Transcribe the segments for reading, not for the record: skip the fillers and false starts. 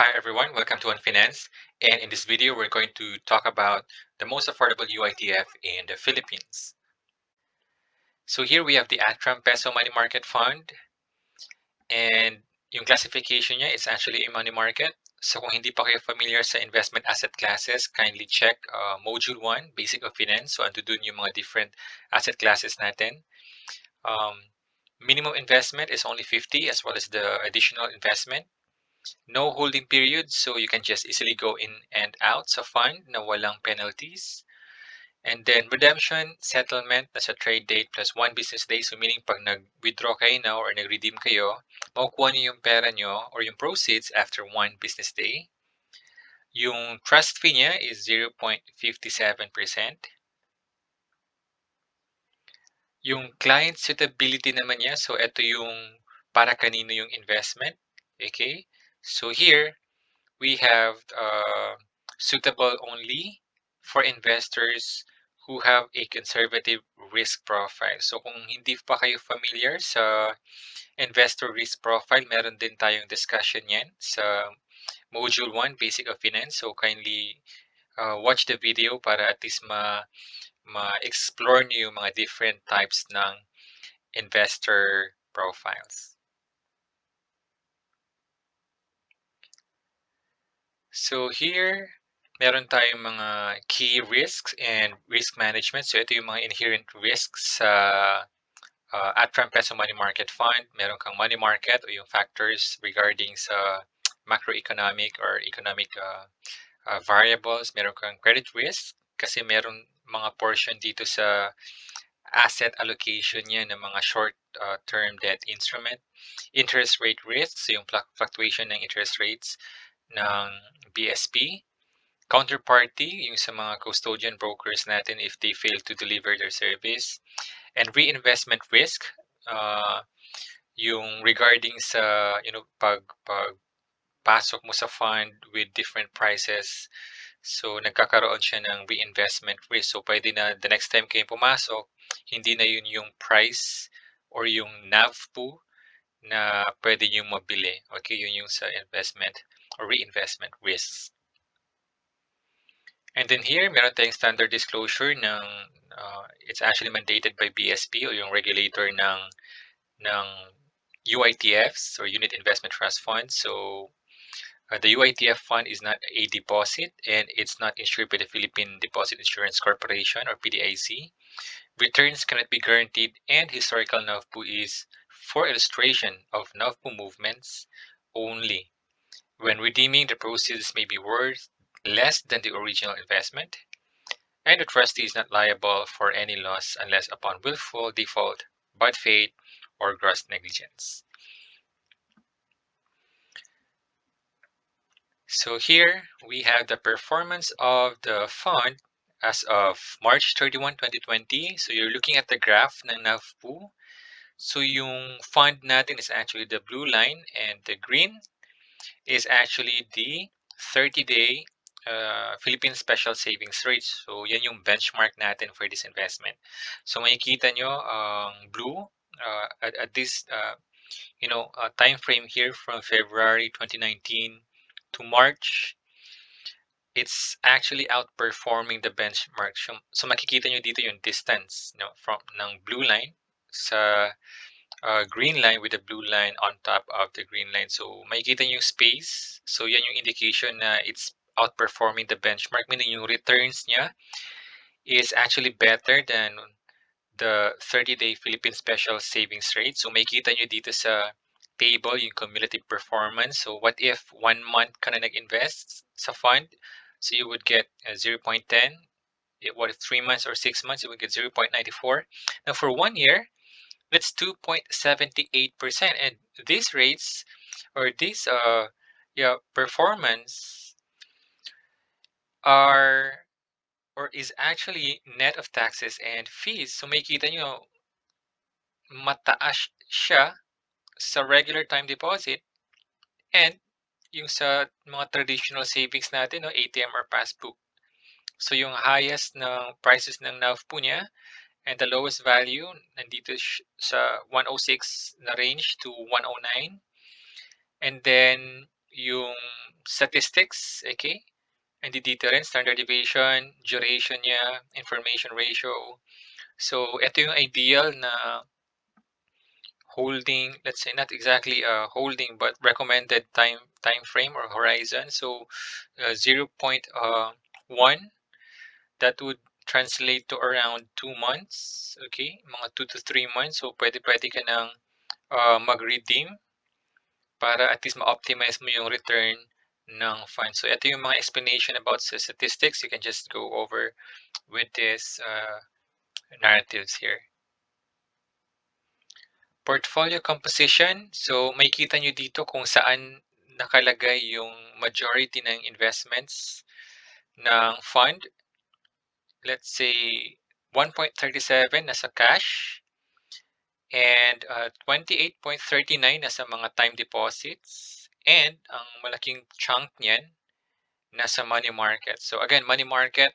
Hi everyone, welcome to One Finance, and in this video we're going to talk about the most affordable UITF in the Philippines. So here we have the ATRAM Peso Money Market Fund, and yung classification niya is actually a money market. So kung hindi pa kayo familiar sa investment asset classes, kindly check Module 1, Basic of Finance. So ando dun yung mga different asset classes natin. Minimum investment is only 50 as well as the additional investment. No holding period, so you can just easily go in and out sa fund na walang penalties. And then redemption, settlement, nasa trade date plus 1 business day. So meaning pag nag-withdraw kayo na or nag-redeem kayo, makukuha niyo yung pera nyo or yung proceeds after 1 business day. Yung trust fee niya is 0.57%. Yung client suitability naman niya, so ito yung para kanino yung investment. Okay? So here, we have suitable only for investors who have a conservative risk profile. So kung hindi pa kayo familiar sa investor risk profile, meron din tayong discussion yan sa Module 1, Basic of Finance. So kindly watch the video para at least ma-explore nyo yung mga different types ng investor profiles. So here, meron tayong mga key risks and risk management. So ito yung mga inherent risks sa ATRAM Peso Money Market Fund. Meron kang money market o yung factors regarding sa macroeconomic or economic variables. Meron kang credit risk kasi meron mga portion dito sa asset allocation niya ng mga short-term debt instrument. Interest rate risk, so yung fluctuation ng interest rates ng BSP. Counterparty, yung sa mga custodian brokers natin if they fail to deliver their service. And reinvestment risk, yung regarding sa, pag pasok mo sa fund with different prices, so nagkakaroon siya ng reinvestment risk. So pwede na the next time kayo pumasok, hindi na yun yung price or yung NAV po na pwede nyo mabili. Okay, yun yung sa investment or reinvestment risks. And then here, meron tayong standard disclosure ng it's actually mandated by BSP o yung regulator ng UITFs or Unit Investment Trust Funds. So the UITF fund is not a deposit and it's not insured by the Philippine Deposit Insurance Corporation or PDIC. Returns cannot be guaranteed and historical NAVPU is for illustration of NAVPU movements only. When redeeming, the proceeds may be worth less than the original investment, and the trustee is not liable for any loss unless upon willful default, bad faith, or gross negligence. So here we have the performance of the fund as of March 31, 2020. So you're looking at the graph ng NAVPU. So yung fund natin is actually the blue line and the green is actually the 30-day Philippine Special Savings Rate. So yan yung benchmark natin for this investment. So makikita nyo ang blue at this time frame here from February 2019 to March, it's actually outperforming the benchmark. So makikita nyo dito yung distance from ng blue line sa green line with the blue line on top of the green line. So makikita nyo yung space. So yan yung indication na it's outperforming the benchmark, meaning yung returns niya is actually better than the 30-day Philippine Special Savings Rate. So makikita nyo dito sa table yung cumulative performance. So what if 1 month ka na nag-invest sa fund? So you would get 0.10. What if 3 months or 6 months? You would get 0.94. Now for 1 year, that's 2.78%. And these rates or this performance are or is actually net of taxes and fees. So makikita nyo mataas siya sa regular time deposit and yung sa mga traditional savings natin, ATM or passbook. So yung highest ng prices ng NAVPU niya and the lowest value nandito sa 106 na range to 109. And then yung statistics, okay? And dito rin, standard deviation, duration niya, information ratio. So, ito yung ideal na holding, let's say not exactly holding, but recommended time frame or horizon. So, 0.1, that would translate to around 2 months, okay? Mga 2 to 3 months. So, pwede ka nang mag-redeem para at least ma-optimize mo yung return ng fund. So, ito yung mga explanation about statistics. You can just go over with this narratives here. Portfolio composition. So, makikita nyo dito kung saan nakalagay yung majority ng investments ng fund. Let's say 1.37 nasa cash and 28.39 nasa mga time deposits, and ang malaking chunk niyan nasa money market. So again, money market,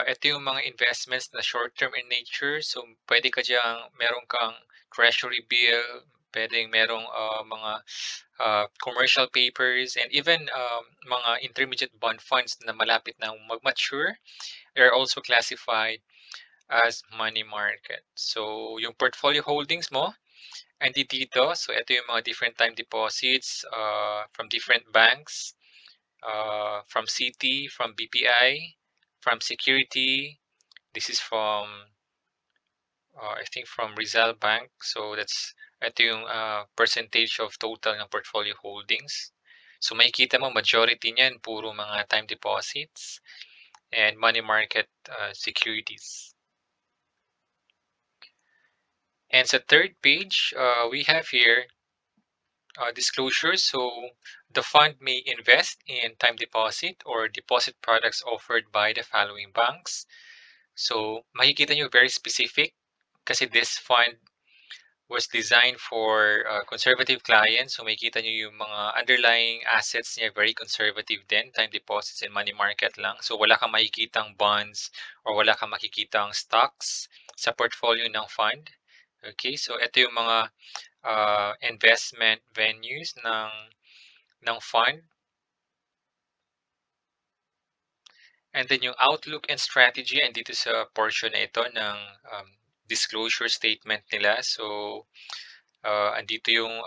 ito yung mga investments na short-term in nature. So pwede ka diyang, meron kang treasury bill, pwedeng merong mga commercial papers, and even mga intermediate bond funds na malapit na mag-mature. They're also classified as money market. So yung portfolio holdings mo, andi dito. So ito yung mga different time deposits from different banks. From Citi, from BPI, from Security. This is from, I think from Rizal Bank. So that's, ito yung percentage of total ng portfolio holdings. So makikita mo, majority niyan, puro mga time deposits and money market securities. And sa third page, we have here disclosures. So the fund may invest in time deposit or deposit products offered by the following banks. So makikita nyo very specific kasi this fund was designed for conservative clients. So makikita nyo yung mga underlying assets niya very conservative din, time deposits and money market lang. So wala kang makikitang bonds or wala kang makikitang stocks sa portfolio ng fund. Okay, so ito yung mga investment venues ng fund. And then yung outlook and strategy, and dito sa portion na ito ng disclosure statement nila. So andito yung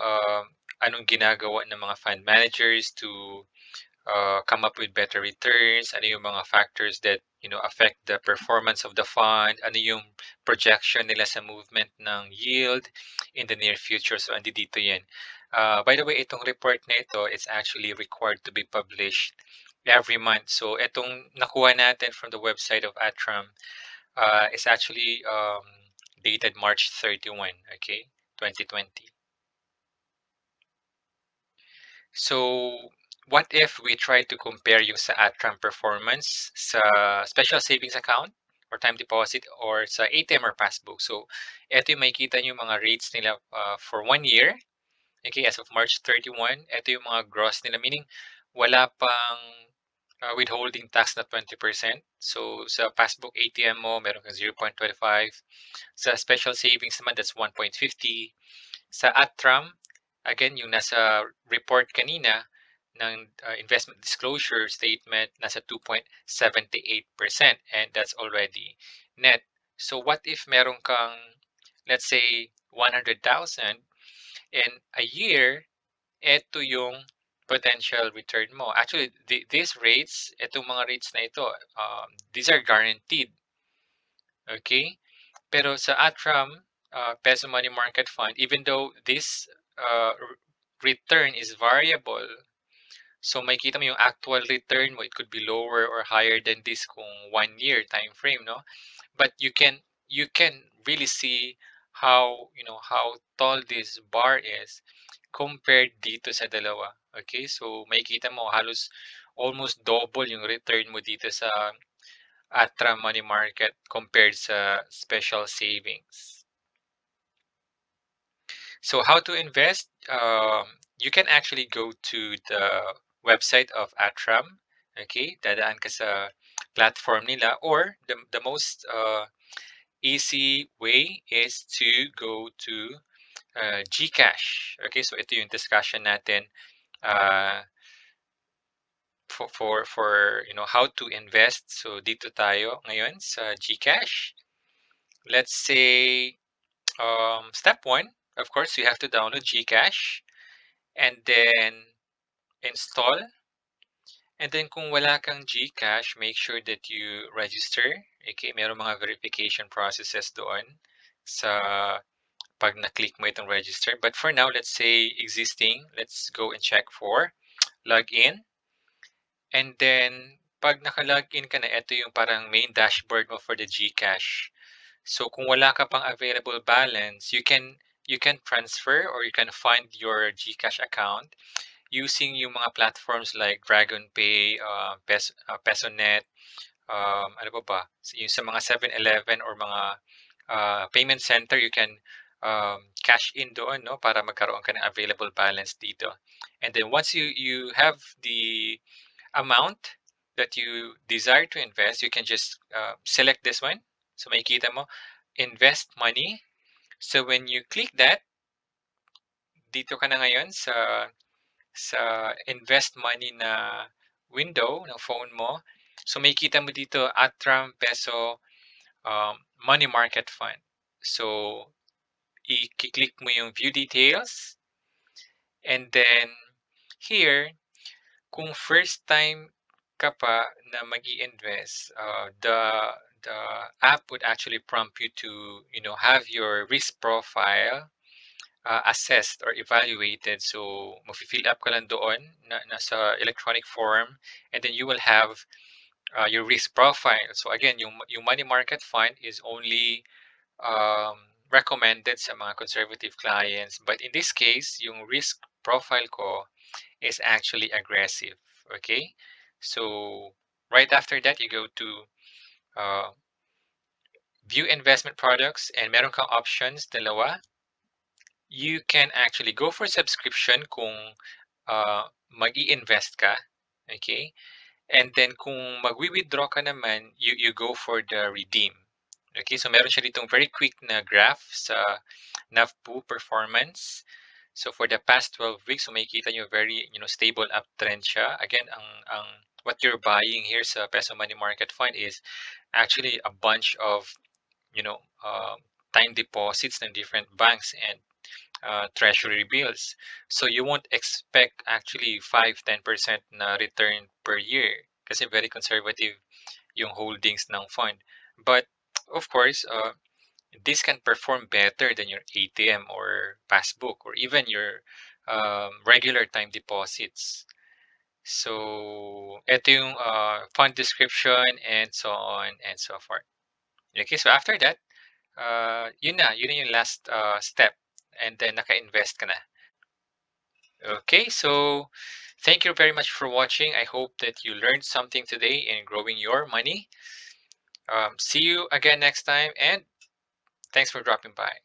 anong ginagawa ng mga fund managers to come up with better returns, ano yung mga factors that affect the performance of the fund, ano yung projection nila sa movement ng yield in the near future. So andi dito yan. By the way, itong report na ito is actually required to be published every month. So itong nakuha natin from the website of ATRAM is actually dated March 31, okay, 2020. So, what if we try to compare yung sa ATRAM performance sa special savings account or time deposit or sa ATM or passbook? So, ito yung makikita nyo mga rates nila for 1 year. Okay, as of March 31, ito yung mga gross nila, meaning wala pang withholding tax na 20%. So, sa passbook ATM mo, meron kang 0.25. Sa special savings naman, that's 1.50. Sa ATRAM, again, yung nasa report kanina ng investment disclosure statement, nasa 2.78%, and that's already net. So what if meron kang, let's say, 100,000 in a year, ito yung potential return mo. Actually, these rates, itong mga rates na ito, these are guaranteed. Okay? Pero sa ATRAM, Peso Money Market Fund, even though this return is variable, so makikita mo yung actual return mo, it could be lower or higher than this kung 1 year time frame, no? But you can really see how how tall this bar is compared dito sa dalawa. Okay? So makikita mo halos almost double yung return mo dito sa ATRAM money market compared sa special savings. So how to invest? You can actually go to the website of ATRAM. Okay, dadaan ka sa platform nila, or the most easy way is to go to GCash. Okay, so ito yung discussion natin for how to invest. So dito tayo ngayon sa GCash. Let's say step 1, of course, you have to download GCash and then install. And then kung wala kang GCash, make sure that you register. Okay, meron mga verification processes doon sa pag na-click mo itong register. But for now, let's say existing, let's go and check for login. And then pag naka-login ka na, ito yung parang main dashboard mo for the GCash. So kung wala ka pang available balance, you can transfer or you can find your GCash account using yung mga platforms like DragonPay, PesoNet, ano pa ba? Yung sa mga 7-Eleven or mga payment center, you can cash in doon, no, para magkaroon ka ng available balance dito. And then once you have the amount that you desire to invest, you can just select this one. So makikita mo, invest money. So when you click that, dito ka na ngayon sa invest money na window ng phone mo. So makikita mo dito ATRAM peso money market fund. So i-click mo yung view details, and then here, kung first time ka pa na mag-i-invest, the app would actually prompt you to have your risk profile assessed or evaluated. So mafi-fill up ka lang doon na nasa electronic form, and then you will have your risk profile. So again, yung money market fund is only recommended sa mga conservative clients, but in this case, yung risk profile ko is actually aggressive. Okay, so right after that, you go to uh, view investment products, and meron kang options, dalawa. You can actually go for subscription kung mag-i-invest ka. Okay, and then kung magwi-withdraw ka naman, you go for the redeem. Okay, so meron siya ditong very quick na graph sa NAVPU performance. So for the past 12 weeks, so makikita nyo very stable uptrend siya. Again, ang what you're buying here sa Peso Money Market Fund is actually a bunch of time deposits ng different banks and treasury bills. So you won't expect actually 5-10% na return per year kasi very conservative yung holdings ng fund. But of course, this can perform better than your ATM or passbook or even your regular time deposits. So ito yung fund description and so on and so forth. Okay, so after that, yun na yung last step, and then naka-invest ka na. Okay, so thank you very much for watching. I hope that you learned something today in growing your money. See you again next time, and thanks for dropping by.